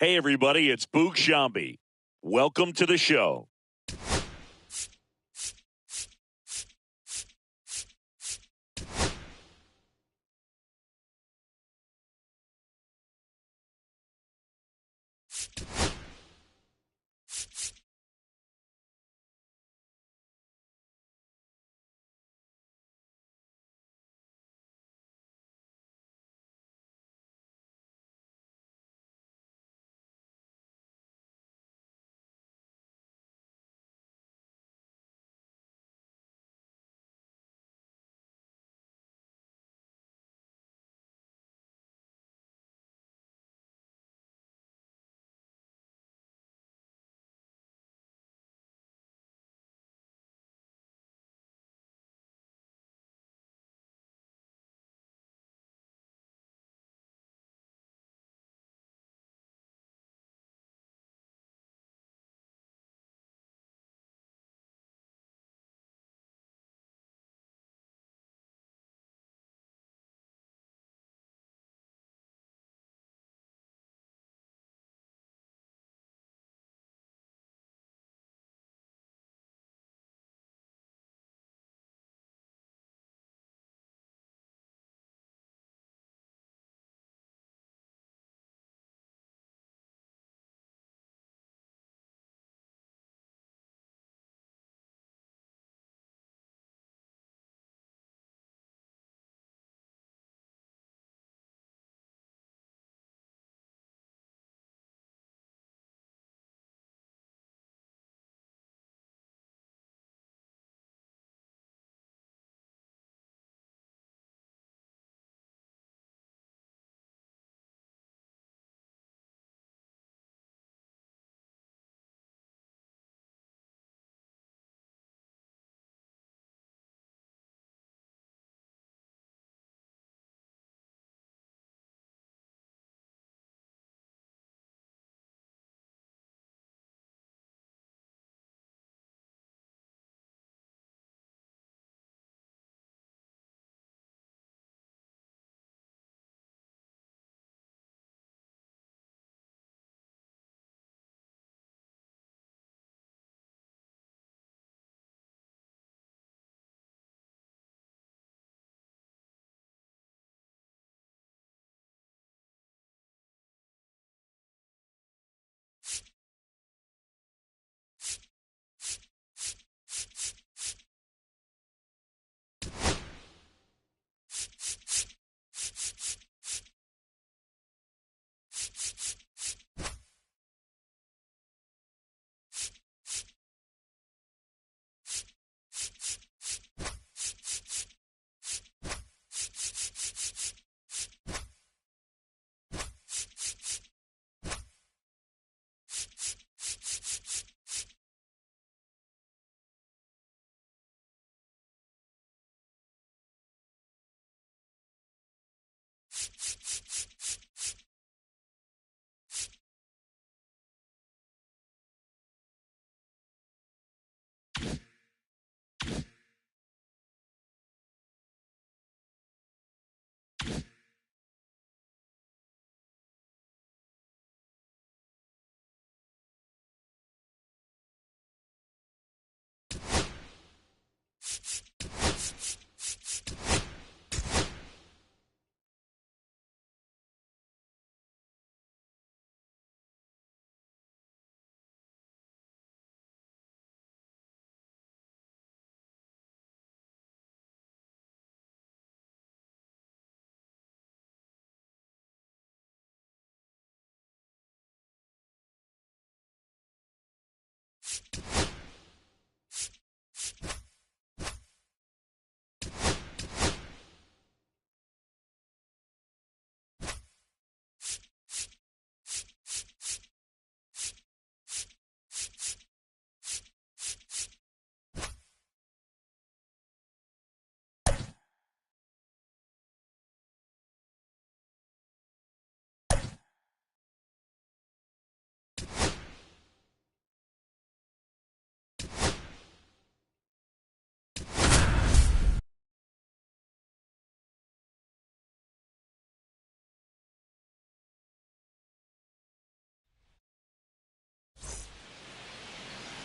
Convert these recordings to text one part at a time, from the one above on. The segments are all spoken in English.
Hey, everybody, it's Boog Shambi. Welcome to the show.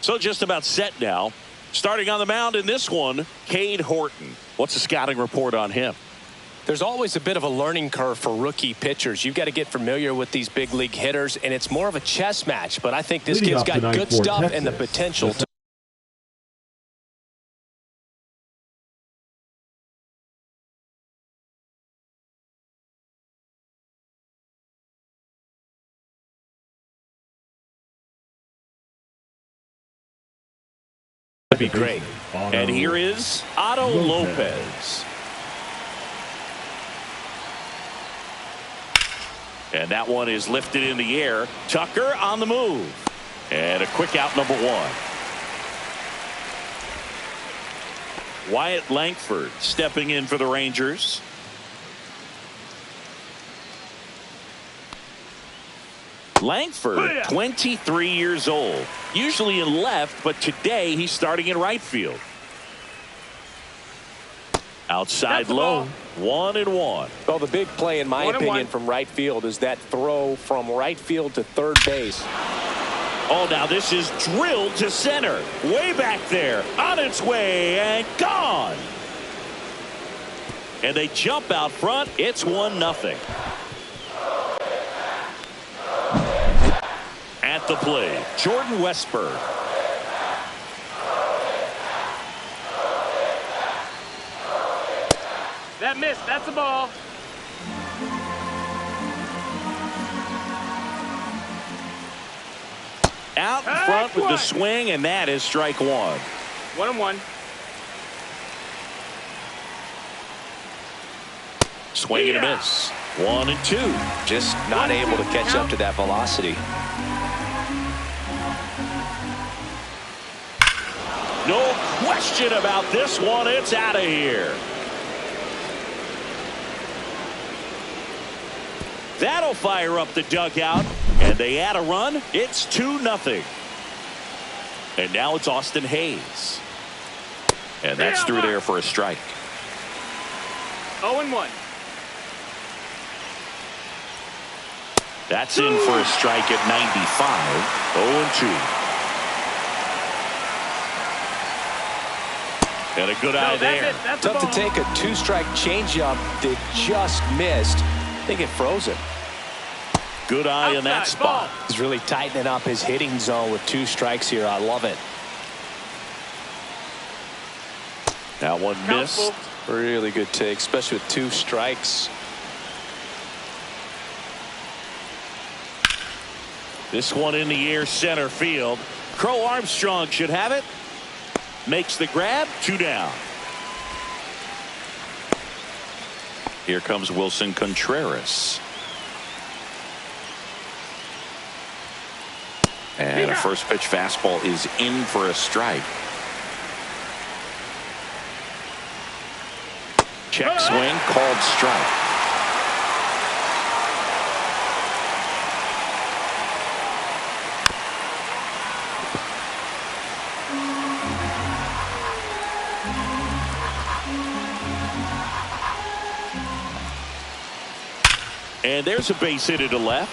So just about set now. Starting on the mound in this one, Cade Horton. What's the scouting report on him? There's always a bit of a learning curve for rookie pitchers. You've got to get familiar with these big league hitters, and it's more of a chess match. But I think this kid's got good stuff and the potential to be great. And here is Otto Lopez. And that one is lifted in the air. Tucker on the move. And a quick out, number one. Wyatt Langford stepping in for the Rangers. Langford, 23 years old. Usually in left, but today he's starting in right field. Outside low, 1-1. Well, the big play, in my opinion, from right field is that throw from right field to third base. Oh, now this is drilled to center. Way back there. On its way and gone. And they jump out front. It's 1-0. At the plate, Jordan Westburg. That missed. That's the ball. Out in front with the swing, and that is strike one. 1-1. Swing and a miss. 1-2. Just not able to catch up to that velocity. No question about this one. It's out of here. That'll fire up the dugout, and they add a run. It's 2-0. And now it's Austin Hayes. And that's through there for a strike. 0-1. That's in for a strike at 95. 0-2. And a good eye there. Tough to take a two-strike changeup that just missed. I think it froze him. Good eye in that spot. He's really tightening up his hitting zone with 2 strikes here. I love it. That one missed. Really good take, especially with 2 strikes. This one in the air, center field. Crow Armstrong should have it. Makes the grab. 2 down. Here comes Wilson Contreras. And a first pitch fastball is in for a strike. Check swing, called strike. And there's a base hit to left.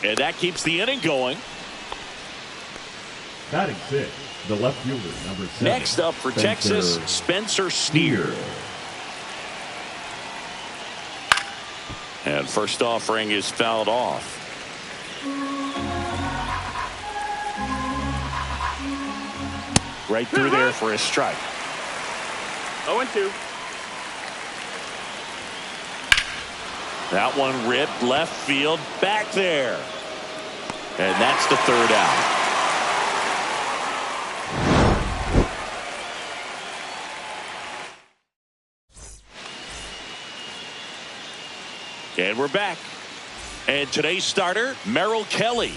And that keeps the inning going. Batting 6, the left fielder, number 7. Next up for Texas, Spencer Steer. And first offering is fouled off. Right through there for a strike. 0-2. That one ripped left field back there. And that's the 3rd out. And we're back. And today's starter, Merrill Kelly.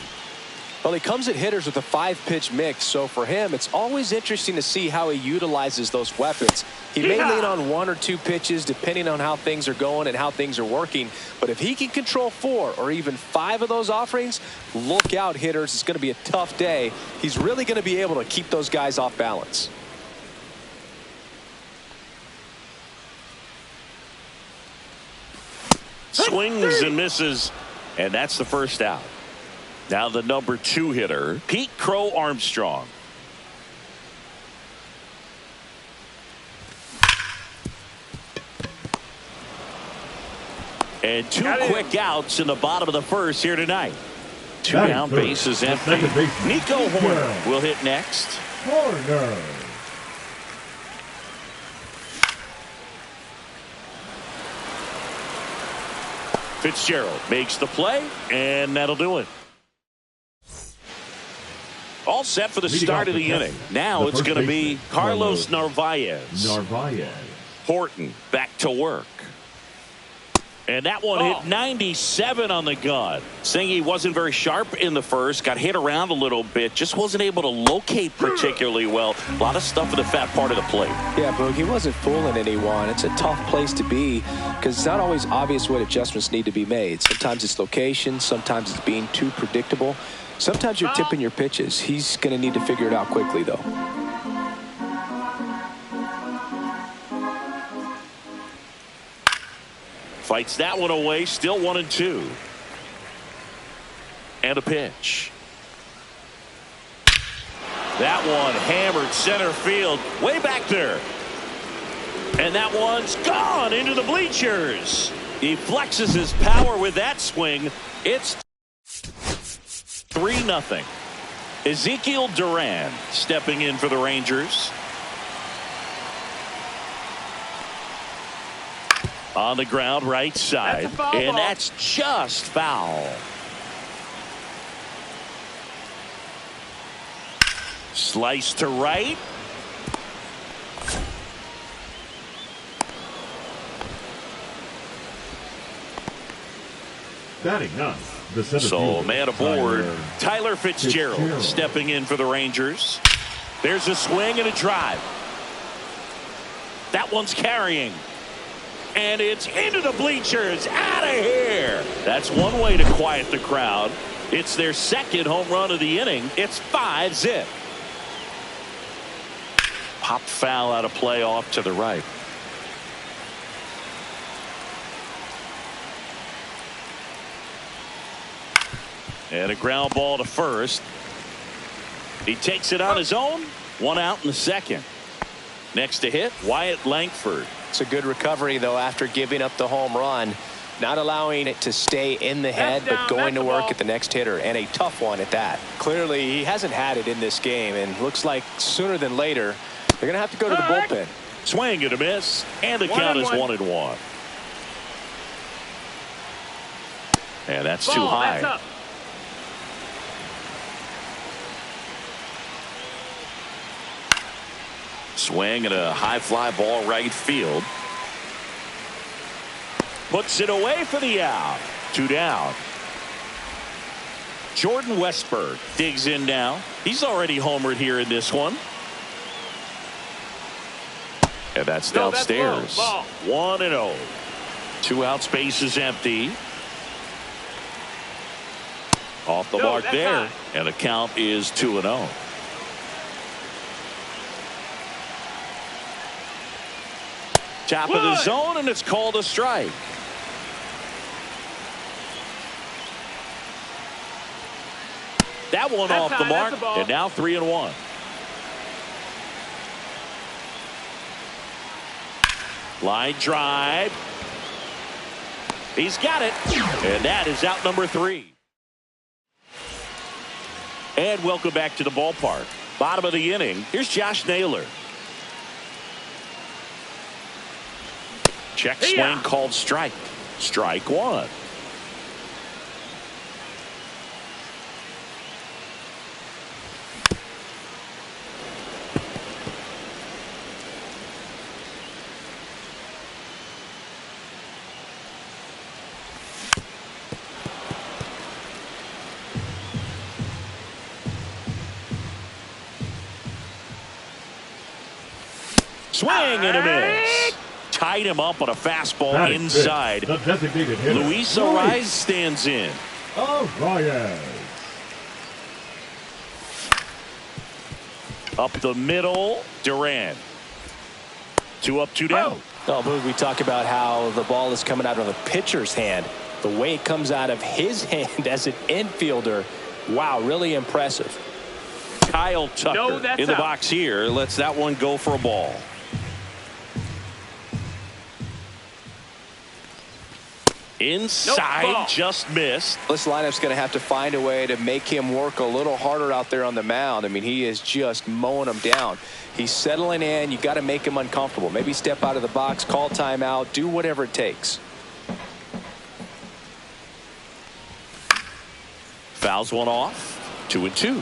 Well, he comes at hitters with a 5-pitch mix, so for him, it's always interesting to see how he utilizes those weapons. He may lean on 1 or 2 pitches depending on how things are going and how things are working, but if he can control 4 or even 5 of those offerings, look out, hitters. It's going to be a tough day. He's really going to be able to keep those guys off balance. Swings and misses, and that's the first out. Now the number 2 hitter, Pete Crow Armstrong. And 2 quick outs in the bottom of the first here tonight. 2 down, bases empty. Nico Horner will hit next. Horner. Fitzgerald makes the play, and that'll do it. All set for the start of the inning. Now it's going to be Carlos Narvaez. Horton back to work. And that one hit 97 on the gun. Saying he wasn't very sharp in the first, got hit around a little bit, just wasn't able to locate particularly well. A lot of stuff in the fat part of the plate. Yeah, Boog, he wasn't fooling anyone. It's a tough place to be because it's not always obvious what adjustments need to be made. Sometimes it's location, sometimes it's being too predictable. Sometimes you're tipping your pitches. He's going to need to figure it out quickly, though. Fights that one away, still 1-2. And a pitch. That one hammered center field, way back there. And that one's gone into the bleachers. He flexes his power with that swing. It's 3-0. Ezekiel Duran stepping in for the Rangers. On the ground, right side. And that's just foul. Slice to right. Batting up. So man aboard, Tyler Fitzgerald stepping in for the Rangers. There's a swing and a drive. That one's carrying. And it's into the bleachers. Out of here. That's one way to quiet the crowd. It's their second home run of the inning. It's 5-zip. Pop foul out of play off to the right. And a ground ball to first. He takes it on his own. 1 out in the second. Next to hit, Wyatt Langford. It's a good recovery, though, after giving up the home run. Not allowing it to stay in the head, but going to work at the next hitter, and a tough one at that. Clearly, he hasn't had it in this game, and looks like sooner than later, they're going to have to go to the bullpen. Swing and a miss, and the count is 1-1. And that's too high. That's up. Swing and a high fly ball right field. Puts it away for the out. 2 down. Jordan Westberg digs in now. He's already homered here in this one. And that's downstairs. 1-0. 2 out, space is empty. Off the mark there. And the count is 2-0. Top of the zone, and it's called a strike. That one off the mark, and now 3-1. Line drive. He's got it, and that is out number 3. And welcome back to the ballpark. Bottom of the inning. Here's Josh Naylor. Check swing called strike. Strike 1. Swing and a miss. Tied him up on a fastball inside. Luis Arraez stands in. Arraez. Up the middle, Duran. 2 up, 2 down. Oh, Boog, we talk about how the ball is coming out of the pitcher's hand. The way it comes out of his hand as an infielder Wow, really impressive. Kyle Tucker in the box here lets that one go for a ball. Inside, nope, just missed. This lineup's going to have to find a way to make him work a little harder out there on the mound. I mean, he is just mowing them down. He's settling in. You got to make him uncomfortable. Maybe step out of the box, call timeout, do whatever it takes. Fouls one off. 2-2.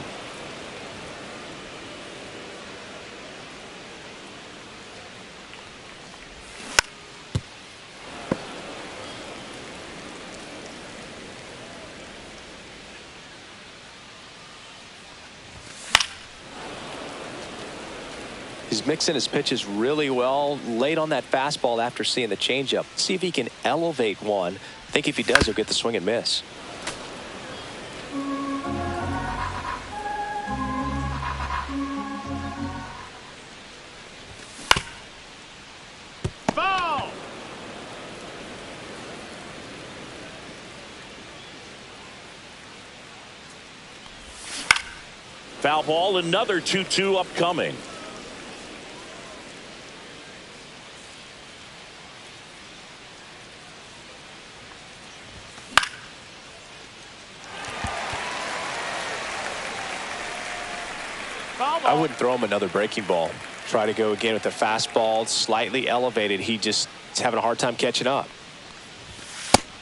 He's mixing his pitches really well. Late on that fastball after seeing the changeup. See if he can elevate one. I think if he does, he'll get the swing and miss. Ball. Foul ball, another 2-2 upcoming. I wouldn't throw him another breaking ball. Try to go again with the fastball, slightly elevated. He just is having a hard time catching up.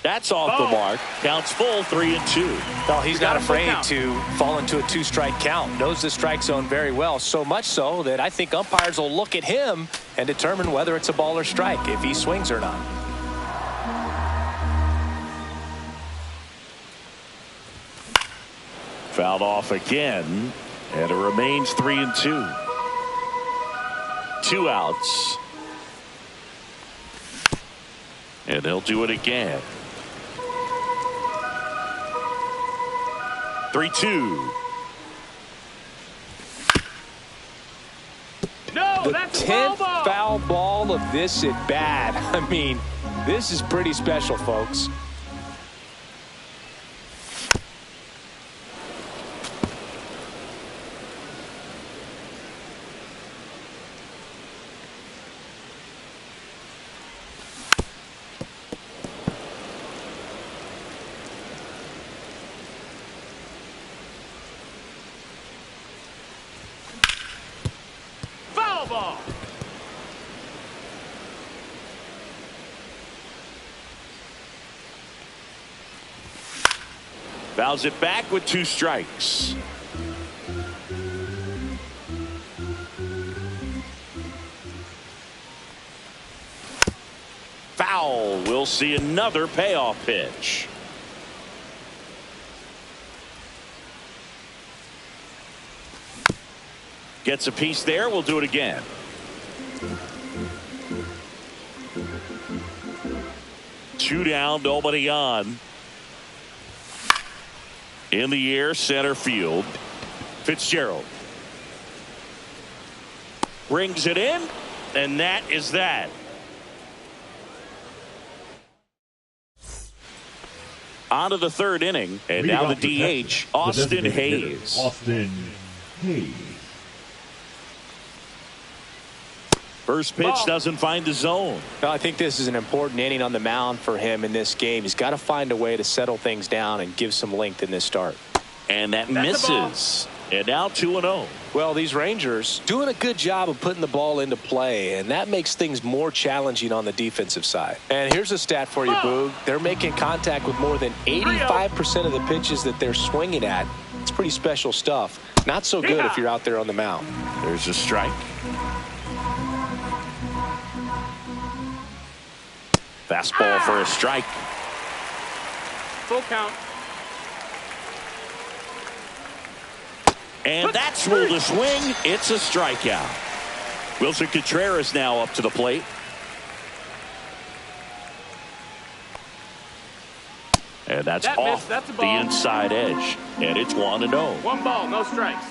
That's off the mark. Counts full, 3-2. Well, he's not afraid to fall into a two-strike count. Knows the strike zone very well. So much so that I think umpires will look at him and determine whether it's a ball or strike, if he swings or not. Fouled off again. And it remains 3-2. 2 outs. And they'll do it again. 3-2. No, the that's 10th ball. foul ball of this at bat. I mean, this is pretty special, folks. Ball. Fouls it back with 2 strikes. Foul. We'll see another payoff pitch. Gets a piece there. We'll do it again. Two down, nobody on. In the air, center field. Fitzgerald brings it in, and that is that. On to the 3rd inning, and now the DH, Austin Hayes. Austin Hayes. First pitch doesn't find the zone. No, I think this is an important inning on the mound for him in this game. He's got to find a way to settle things down and give some length in this start. And that misses. And now 2-0. Well, these Rangers doing a good job of putting the ball into play, and that makes things more challenging on the defensive side. And here's a stat for you, Boog. They're making contact with more than 85% of the pitches that they're swinging at. It's pretty special stuff. Not so good if you're out there on the mound. There's a strike. Fastball for a strike. Full count. And that's ruled a swing. It's a strikeout. Wilson Contreras now up to the plate. And that's off the inside edge. And it's 1-0. 1 ball, no strikes.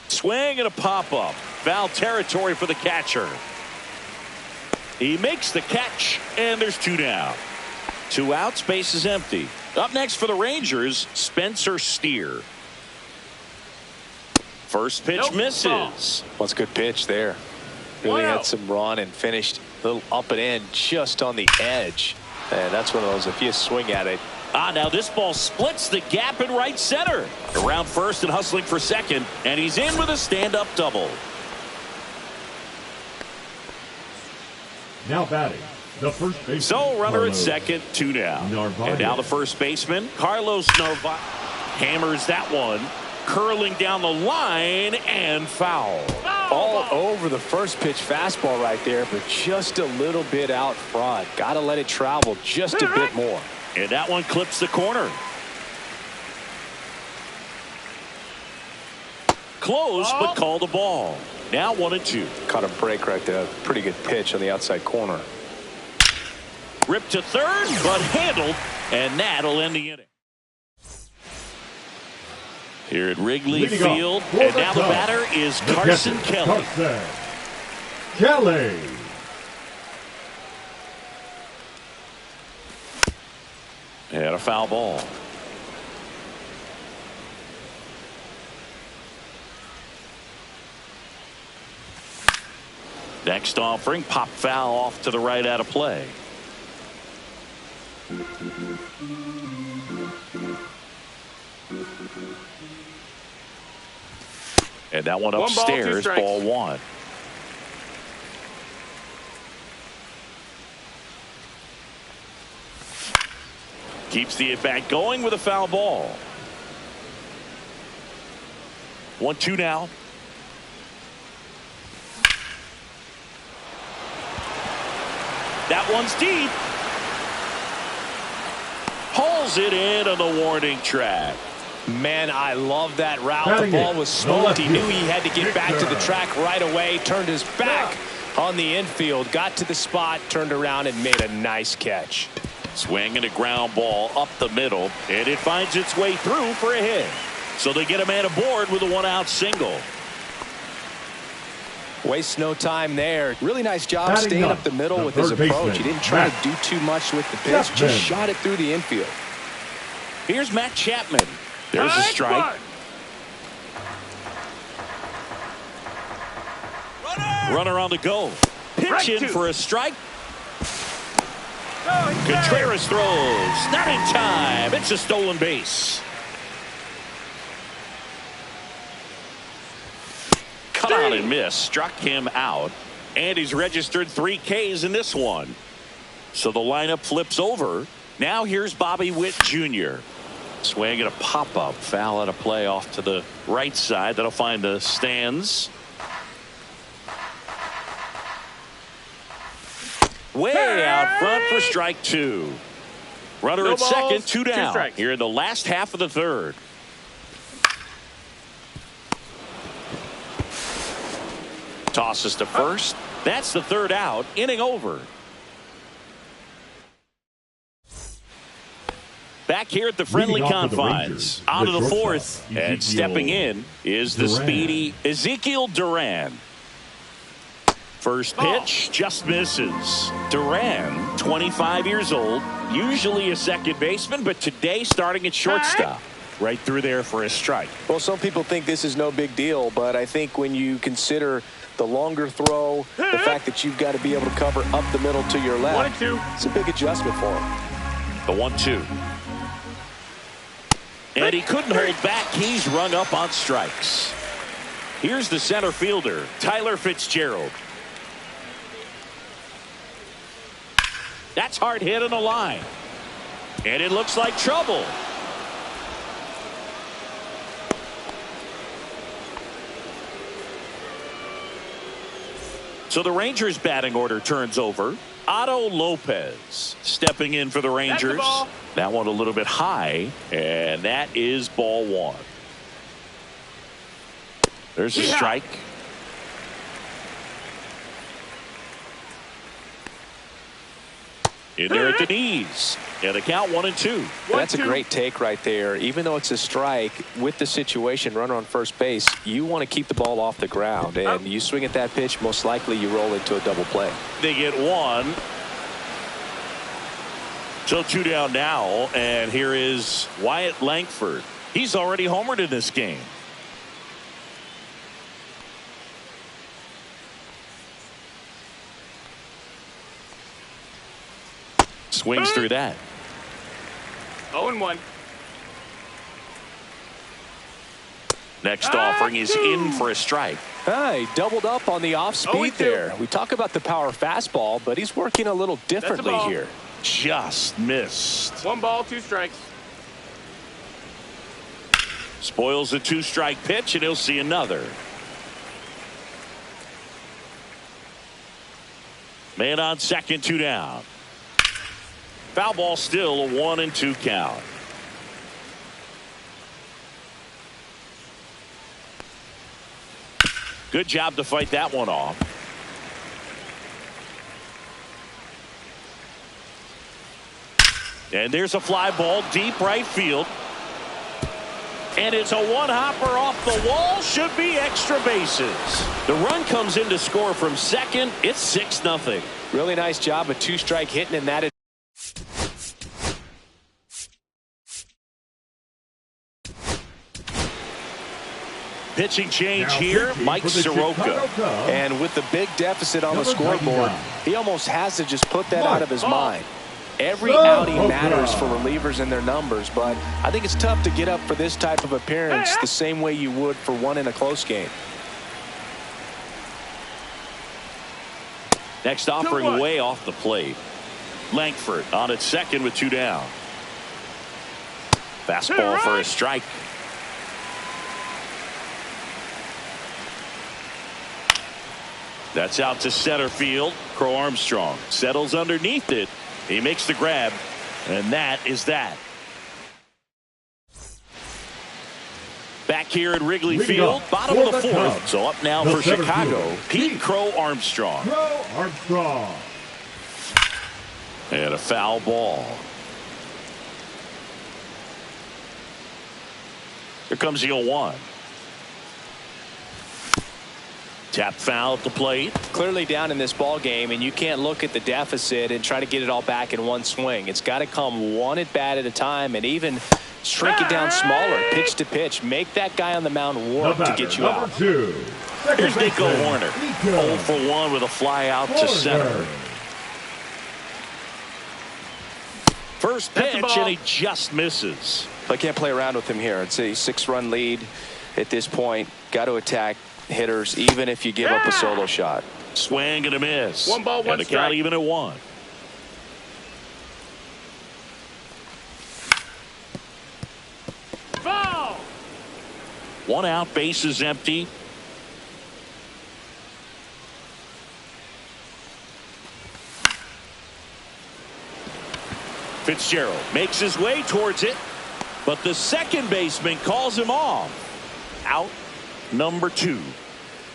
Swing and a pop-up. Foul territory for the catcher. He makes the catch, and there's 2 down. 2 outs, base is empty. Up next for the Rangers, Spencer Steer. First pitch misses. Well, it's a good pitch there. Really had some run and finished a little up and in just on the edge. And that's one of those, if you swing at it. Now this ball splits the gap in right center. Around first and hustling for second, and he's in with a stand-up double. Now batting, the first baseman. So runner Carlos at second, 2 down. Narvaez. And now the first baseman, Carlos Narvaez, hammers that one, curling down the line and foul. All over the first pitch fastball right there, but just a little bit out front. Got to let it travel just a bit more. And that one clips the corner. Close, but called a ball. Now 1-2. Caught a break right there. Pretty good pitch on the outside corner. Ripped to third, but handled, and that'll end the inning. Here at Wrigley Field, and now the batter is Carson Kelly. Carson Kelly. And a foul ball. Next offering, pop foul off to the right out of play. And that one upstairs, ball 1. Keeps the at-bat going with a foul ball. 1-2 now. That one's deep. Pulls it in on the warning track. Man, I love that route. The ball was smoked. He knew he had to get back to the track right away. Turned his back on the infield. Got to the spot, turned around, and made a nice catch. Swing and a ground ball up the middle, and it finds its way through for a hit. So they get a man aboard with a 1-out single. Wastes no time there. Really nice job staying up the middle with his approach. He didn't try to do too much with the pitch. Just shot it through the infield. Here's Matt Chapman. There's a strike. Runner on the go. Pitch in for a strike. Contreras throws. Not in time. It's a stolen base. Cut on and miss. Struck him out. And he's registered 3 Ks in this one. So the lineup flips over. Now here's Bobby Witt Jr. Swing and a pop-up. Foul out of play off to the right side. That'll find the stands. Way out front for strike 2. Runner at second, 2 down. Here in the last half of the third. Tosses to first. That's the 3rd out. Inning over. Back here at the friendly confines. On to the 4th. And stepping in is the speedy Ezekiel Duran. First pitch just misses. Duran, 25 years old, usually a second baseman, but today starting at shortstop. Right through there for a strike. Well, some people think this is no big deal, but I think when you consider the longer throw, the fact that you've got to be able to cover up the middle to your left, it's a big adjustment for him. The 1-2. And he couldn't hold back. He's rung up on strikes. Here's the center fielder, Tyler Fitzgerald. That's hard hit on the line. And it looks like trouble. So the Rangers batting order turns over. Otto Lopez stepping in for the Rangers. That one a little bit high, and that is ball 1. There's a strike. In there at the knees. And the count 1-2. That's a great take right there. Even though it's a strike, with the situation, runner on first base, you want to keep the ball off the ground. And you swing at that pitch, most likely you roll into a double play. They get 1. So 2 down now, and here is Wyatt Langford. He's already homered in this game. Swings through that. 0-1. Next offering is in for a strike. He doubled up on the off speed there. We talk about the power fastball, but he's working a little differently here. Just missed. 1 ball, 2 strikes. Spoils a 2-strike pitch, and he'll see another. Man on second, 2 down. Foul ball, still a 1-2 count. Good job to fight that one off. And there's a fly ball deep right field. And it's a one-hopper off the wall. Should be extra bases. The run comes in to score from second. It's 6-0. Really nice job, a 2-strike hitting, and that is. Pitching change here, Mike Soroka. And with the big deficit on the scoreboard, he almost has to just put that out of his mind. Every outing matters for relievers and their numbers, but I think it's tough to get up for this type of appearance the same way you would for one in a close game. Next offering way off the plate. Langford on at second with 2 down. Fastball for a strike. That's out to center field. Crow Armstrong settles underneath it. He makes the grab, and that is that. Back here at Wrigley Field, bottom of the 4th. So up now for Chicago, Pete Crow Armstrong. And a foul ball. Here comes the 0-1. Tap foul at the plate. Clearly down in this ball game, and you can't look at the deficit and try to get it all back in one swing. It's got to come one at bat at a time, and even shrink it down smaller, pitch to pitch. Make that guy on the mound work to get you out. Here's Nico Horner. 0 for 1 with a fly out to center. First pitch, and he just misses. I can't play around with him here. It's a 6-run lead at this point. Got to attack hitters, even if you give up a solo shot. Swing and a miss. 1 ball, 1 and the strike. count even at 1. Foul. 1 out, base is empty. Fitzgerald makes his way towards it, but the second baseman calls him off. Out number 2.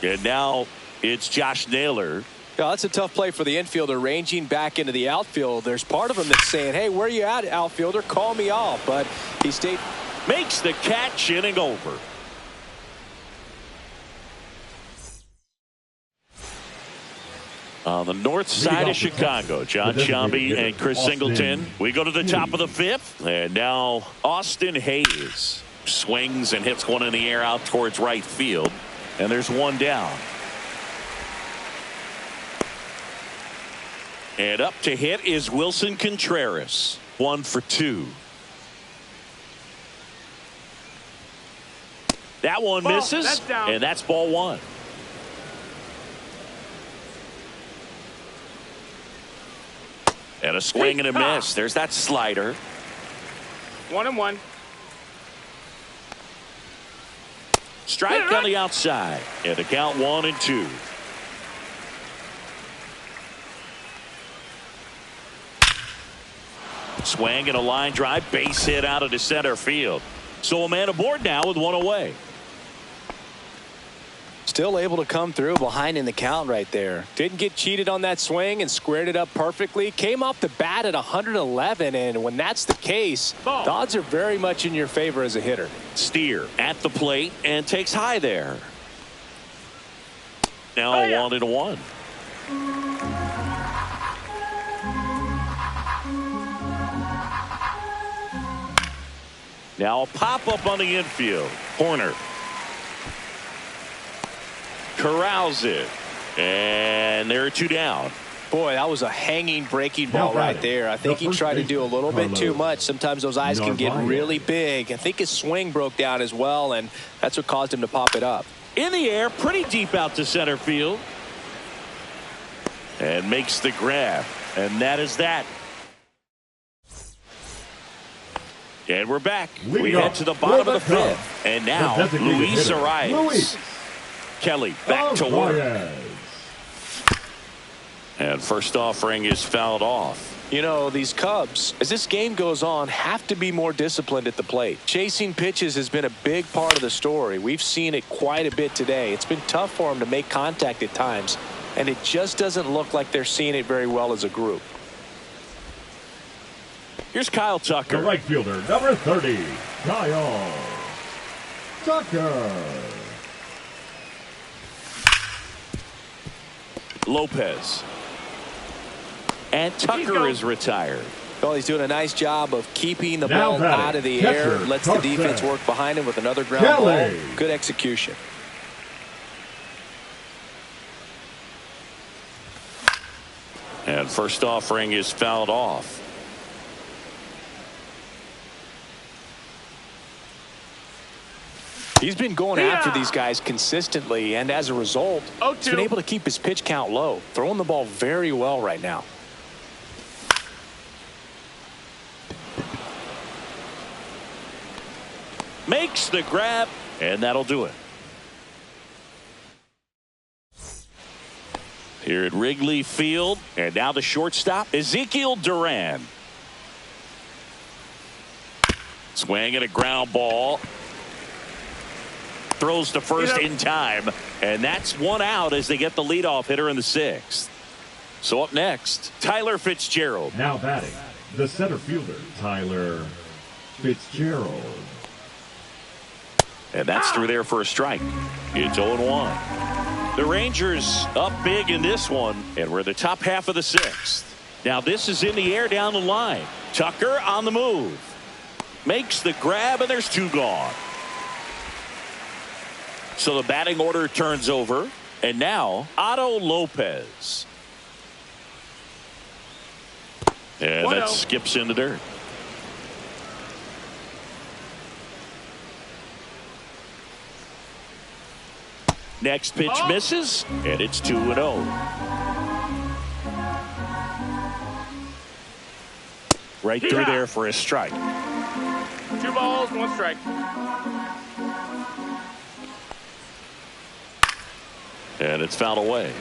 And now it's Josh Naylor. Yeah, that's a tough play for the infielder, ranging back into the outfield. There's part of him that's saying, hey, where you at, outfielder? Call me off. But he stayed. Makes the catch, inning over. On the north side of Chicago, John Sciambi and Chris Singleton. We go to the top of the 5th, and now Austin Hayes swings and hits one in the air out towards right field, and there's 1 down. And up to hit is Wilson Contreras. 1 for 2. That one misses, and that's ball 1. And a swing and a miss. There's that slider. 1-1. Strike on the outside. And the count 1-2. Swing and a line drive. Base hit out of the center field. So a man aboard now with 1 away. Still able to come through behind in the count right there. Didn't get cheated on that swing and squared it up perfectly. Came off the bat at 111, and when that's the case, the odds are very much in your favor as a hitter. Steer at the plate and takes high there. Now 1-1. Now a pop-up on the infield. Horner corrals it. And there are 2 down. Boy, that was a hanging breaking ball right there. I think he tried to do a little bit too much. Sometimes those eyes can get really big. I think his swing broke down as well, and that's what caused him to pop it up. In the air, pretty deep out to center field. And makes the grab. And that is that. And we're back. We head to the bottom of the 5th. And now, Luis arrives. Kelly back to work. And first offering is fouled off. You know, these Cubs, as this game goes on, have to be more disciplined at the plate. Chasing pitches has been a big part of the story. We've seen it quite a bit today. It's been tough for them to make contact at times, and it just doesn't look like they're seeing it very well as a group. Here's Kyle Tucker. The right fielder, number 30, Kyle Tucker. Lopez. And Tucker is retired. Well, he's doing a nice job of keeping the ball out of the air. Lets the defense work behind him with another ground ball. Good execution. And first offering is fouled off. He's been going after these guys consistently, and as a result, he's been able to keep his pitch count low. Throwing the ball very well right now. Makes the grab, and that'll do it. Here at Wrigley Field, and now the shortstop, Ezekiel Duran. Swing and a ground ball. Throws to first in time, and that's 1 out as they get the leadoff hitter in the 6th. So up next, Tyler Fitzgerald. Now batting, the center fielder, Tyler Fitzgerald. And that's through there for a strike. It's 0-1. The Rangers up big in this one, and we're in the top half of the 6th. Now this is in the air down the line. Tucker on the move. Makes the grab, and there's 2 gone. So the batting order turns over, and now Otto Lopez. And that skips in the dirt. Next pitch misses, and it's 2-0. Right through there for a strike. 2 balls, 1 strike. And it's fouled away.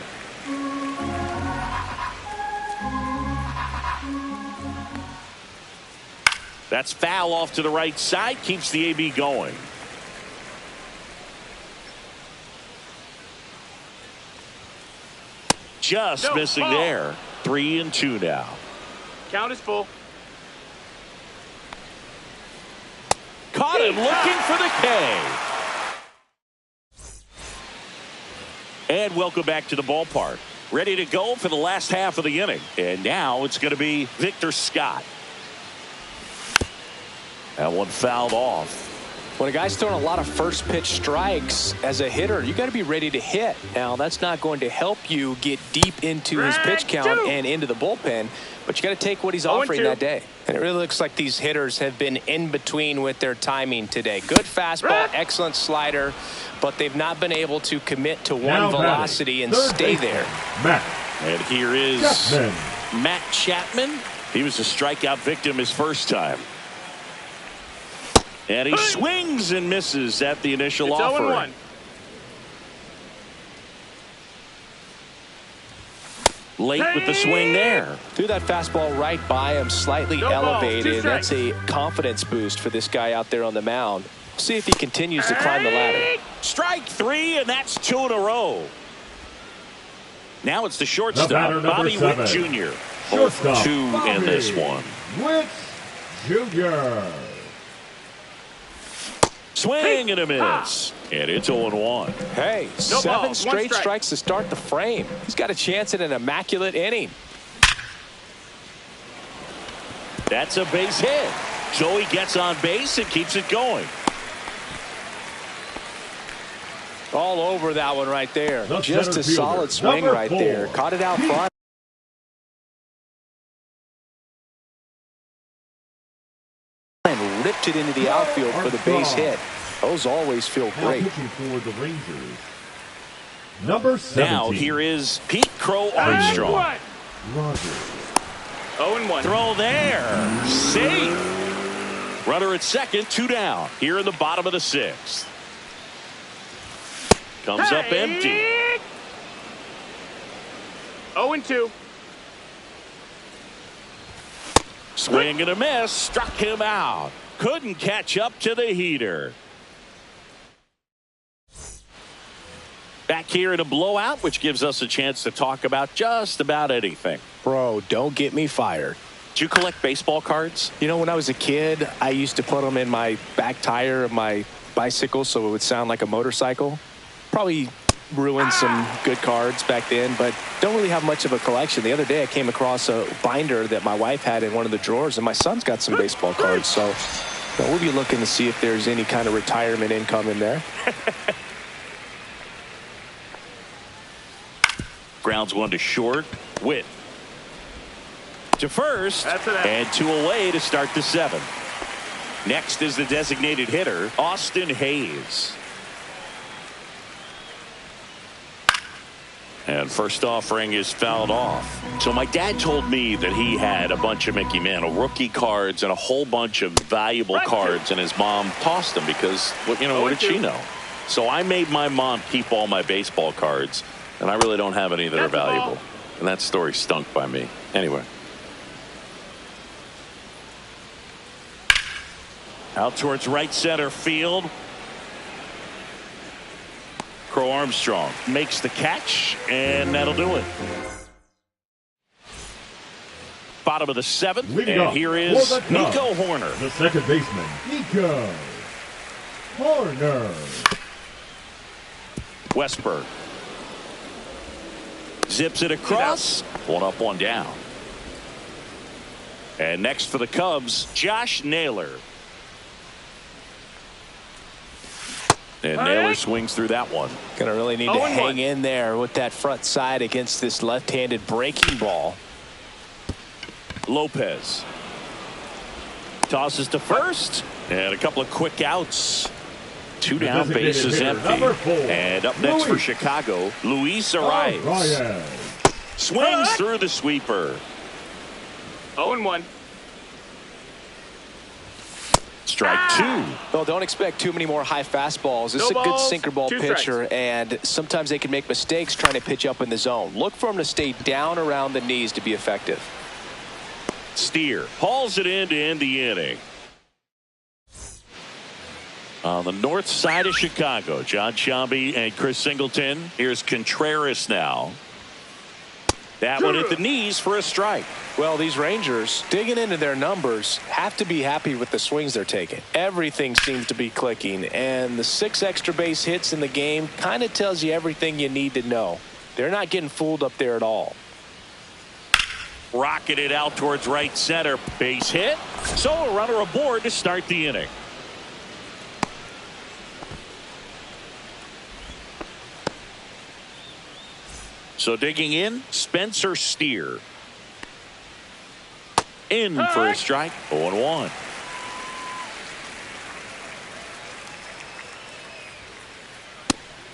That's foul off to the right side. Keeps the AB going. Just missing there. 3-2 now. Count is full. Caught him looking for the K. And welcome back to the ballpark. Ready to go for the last half of the inning. And now it's going to be Victor Scott. That one fouled off. When a guy's throwing a lot of first pitch strikes as a hitter, you got to be ready to hit. Now, that's not going to help you get deep into his pitch count and into the bullpen, but you got to take what he's offering that day. And it really looks like these hitters have been in between with their timing today. Good fastball, excellent slider, but they've not been able to commit to one velocity and stay there. And here is Matt Chapman. He was a strikeout victim his first time. And he swings and misses at the initial offer. 0-1. Late with the swing there. Threw that fastball right by him, slightly elevated. That's a confidence boost for this guy out there on the mound. See if he continues to climb the ladder. Strike 3, and that's 2 in a row. Now it's the shortstop, Bobby Witt Jr. 0-2 in this one. Witt Jr. Swing and a miss. And it's 0-1. Hey, 7 straight strikes to start the frame. He's got a chance at an immaculate inning. That's a base hit. So he gets on base and keeps it going. All over that one right there. The Just a center solid fielder, swing number right 4. there. Caught it out front. And ripped it into the outfield for the base hit. Those always feel Now great. pitching for the Rangers, number 17. Now here is Pete Crow Armstrong. Rogers. 0-1. Throw there. Safe. Runner at second, 2 down. Here in the bottom of the 6th. Comes up empty. 0-2. Swing and a miss. Struck him out. Couldn't catch up to the heater. Back here in a blowout, which gives us a chance to talk about just about anything. Bro, don't get me fired. Do you collect baseball cards? You know, when I was a kid, I used to put them in my back tire of my bicycle so it would sound like a motorcycle. Probably ruined some good cards back then, but don't really have much of a collection. The other day I came across a binder that my wife had in one of the drawers, and my son's got some baseball cards. So we'll be looking to see if there's any kind of retirement income in there. Grounds 1 to short. Witt to first, and 2 away to start the 7th. Next is the designated hitter, Austin Hayes. And first offering is fouled off. So my dad told me that he had a bunch of Mickey Mantle rookie cards and a whole bunch of valuable cards, and his mom tossed them because, what did she know? So I made my mom keep all my baseball cards, and I really don't have any that are valuable. And that story stunk by me. Anyway. Out towards right center field. Crow Armstrong makes the catch, and that'll do it. Bottom of the 7th, and here is Nico Horner. The second baseman, Nico Horner. Westberg zips it across. 1 up, 1 down. And next for the Cubs, Josh Naylor. And Naylor swings through that one. Gonna really need to hang in there with that front side against this left-handed breaking ball. Lopez tosses to first, and a couple of quick outs. 2 down, bases empty. And up next for Chicago, Luis Arias. Swings through the sweeper. 0-1. Strike 2. Well, don't expect too many more high fastballs. This is a good sinker ball pitcher, and sometimes they can make mistakes trying to pitch up in the zone. Look for him to stay down around the knees to be effective. Steer hauls it in to end the inning. On the north side of Chicago, John Sciambi and Chris Singleton. Here's Contreras now. That one at the knees for a strike. Well, these Rangers, digging into their numbers, have to be happy with the swings they're taking. Everything seems to be clicking, and the 6 extra base hits in the game kind of tells you everything you need to know. They're not getting fooled up there at all. Rocketed out towards right center. Base hit. So a runner aboard to start the inning. So digging in, Spencer Steer. In for a strike. 0-1.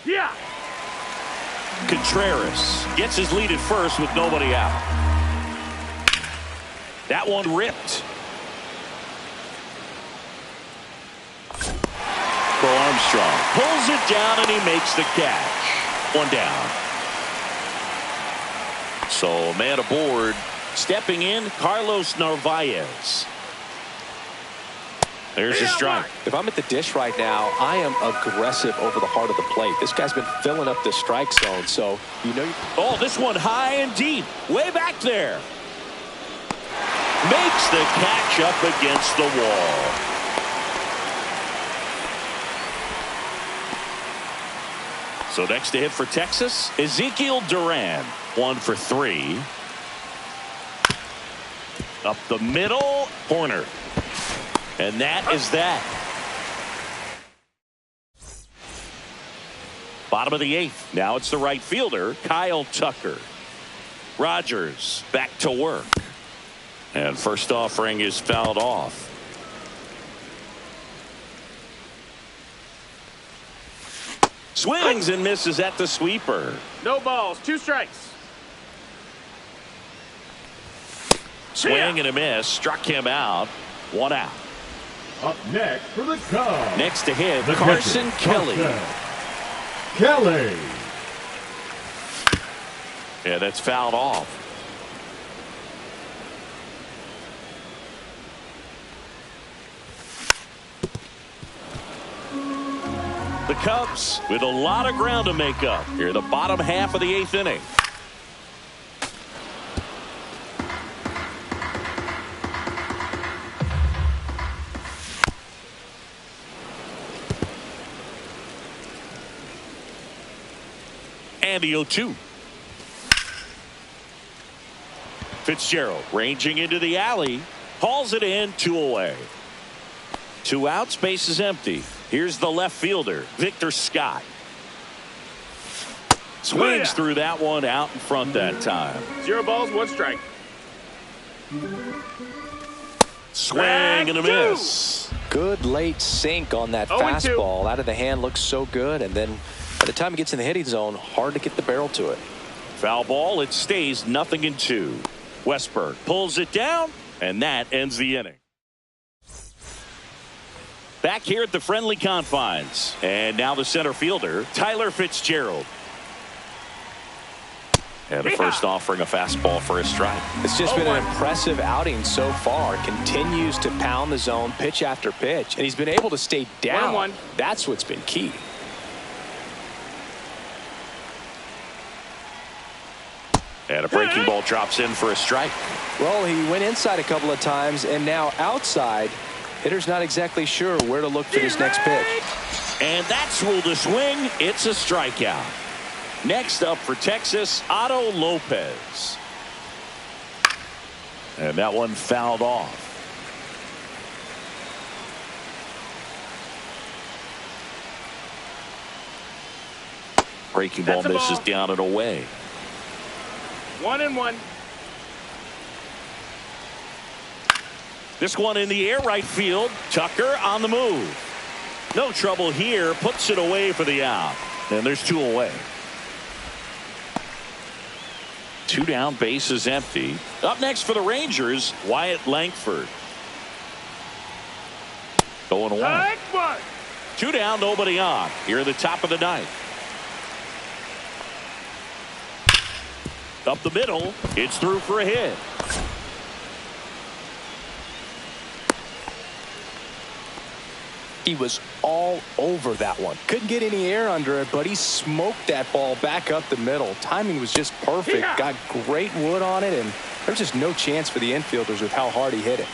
Yeah. Contreras gets his lead at first with nobody out. That one ripped. Crow Armstrong pulls it down and he makes the catch. 1 down. So man aboard. Stepping in, Carlos Narvaez. There's a strike. If I'm at the dish right now, I am aggressive over the heart of the plate. This guy's been filling up the strike zone, so you know. Oh, this one high and deep, way back there. Makes the catch up against the wall. So next to hit for Texas, Ezekiel Duran. 1 for 3. Up the middle, Horner. And that is that. Bottom of the 8th. Now it's the right fielder, Kyle Tucker. Rogers back to work. And first offering is fouled off. Swings and misses at the sweeper. No balls, 2 strikes. Swing and a miss. Struck him out. 1 out. Up next for the Cubs. Next to hit, The Carson catcher, Kelly. Kelly. Yeah, that's fouled off. The Cubs with a lot of ground to make up here in the bottom half of the 8th inning. And the 0-2. Fitzgerald ranging into the alley. Hauls it in, 2 away. 2 outs, base is empty. Here's the left fielder, Victor Scott. Swings through that one out in front that time. 0 balls, 1 strike. Swing and a miss. Good late sink on that 0-2. fastball. Out of the hand, looks so good. And then by the time it gets in the hitting zone, hard to get the barrel to it. Foul ball, it stays 0-2. Westberg pulls it down, and that ends the inning. Back here at the friendly confines. And now the center fielder, Tyler Fitzgerald. And the first offering a fastball for a strike. It's just been an impressive outing so far. Continues to pound the zone pitch after pitch. And he's been able to stay down. 1-1. That's what's been key. And a breaking ball drops in for a strike. Well, he went inside a couple of times, and now outside. Hitter's not exactly sure where to look for this next pitch. And that's ruled a swing. It's a strikeout. Next up for Texas, Otto Lopez. And that one fouled off. Breaking ball misses down and away. 1-1. This one in the air right field. Tucker on the move. No trouble here. Puts it away for the out. And there's 2 away. 2 down, base is empty. Up next for the Rangers, Wyatt Langford. Going 1. 2 down, nobody on. Here at the top of the 9th. Up the middle, it's through for a hit. He was all over that one. Couldn't get any air under it, but he smoked that ball back up the middle. Timing was just perfect. Yeah. Got great wood on it, and there's just no chance for the infielders with how hard he hit it.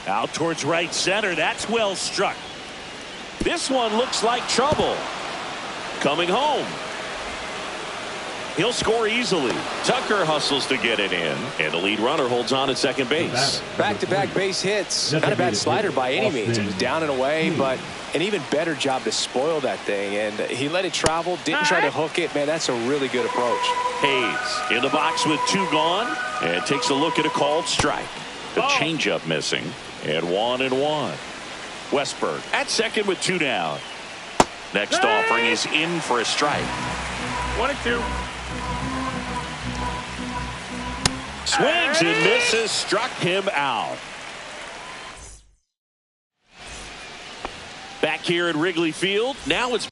Out towards right center. That's well struck. This one looks like trouble. Coming home. He'll score easily. Tucker hustles to get it in. And the lead runner holds on at second base. Back-to-back base hits. Not a bad slider by any means. It was down and away, but an even better job to spoil that thing. And he let it travel, didn't try to hook it. Man, that's a really good approach. Hayes in the box with 2 gone. And takes a look at a called strike. The changeup missing. And 1-1. Westberg at second with 2 down. Next offering is in for a strike. 1-2. Swings and misses. Struck him out. Back here at Wrigley Field. Now it's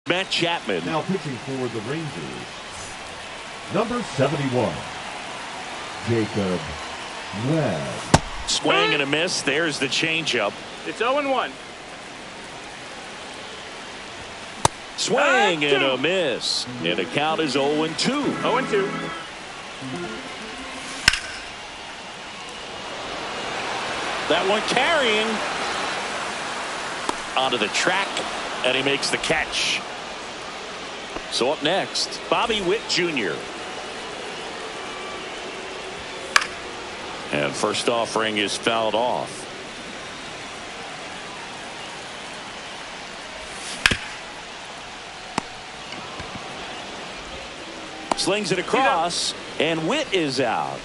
Matt Chapman. Now pitching for the Rangers, number 71, Jacob Webb. Swing and a miss. There's the changeup. It's 0-1. Swing and a miss. And the count is 0-2. 0-2. That one carrying onto the track, and he makes the catch. So up next, Bobby Witt Jr. And first offering is fouled off. Slings it across, and Witt is out.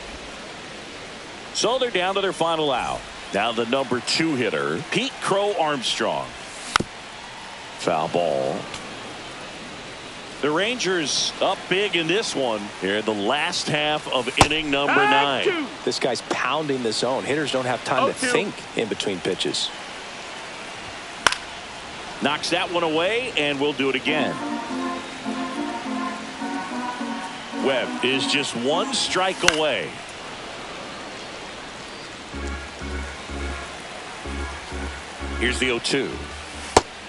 So they're down to their final out. Now the number 2 hitter, Pete Crow Armstrong. Foul ball. The Rangers up big in this one here in the last half of inning number 9. This guy's pounding the zone. Hitters don't have time to think in between pitches. Knocks that one away, and we'll do it again. Webb is just 1 strike away. Here's the 0-2.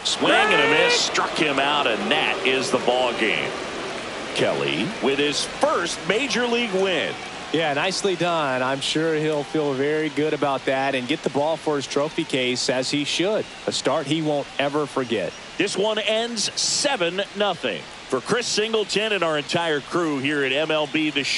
Swing and a miss, struck him out, and that is the ball game. Kelly with his first major league win. Yeah, nicely done. I'm sure he'll feel very good about that and get the ball for his trophy case, as he should. A start he won't ever forget. This one ends 7-0. For Chris Singleton and our entire crew here at MLB The Show.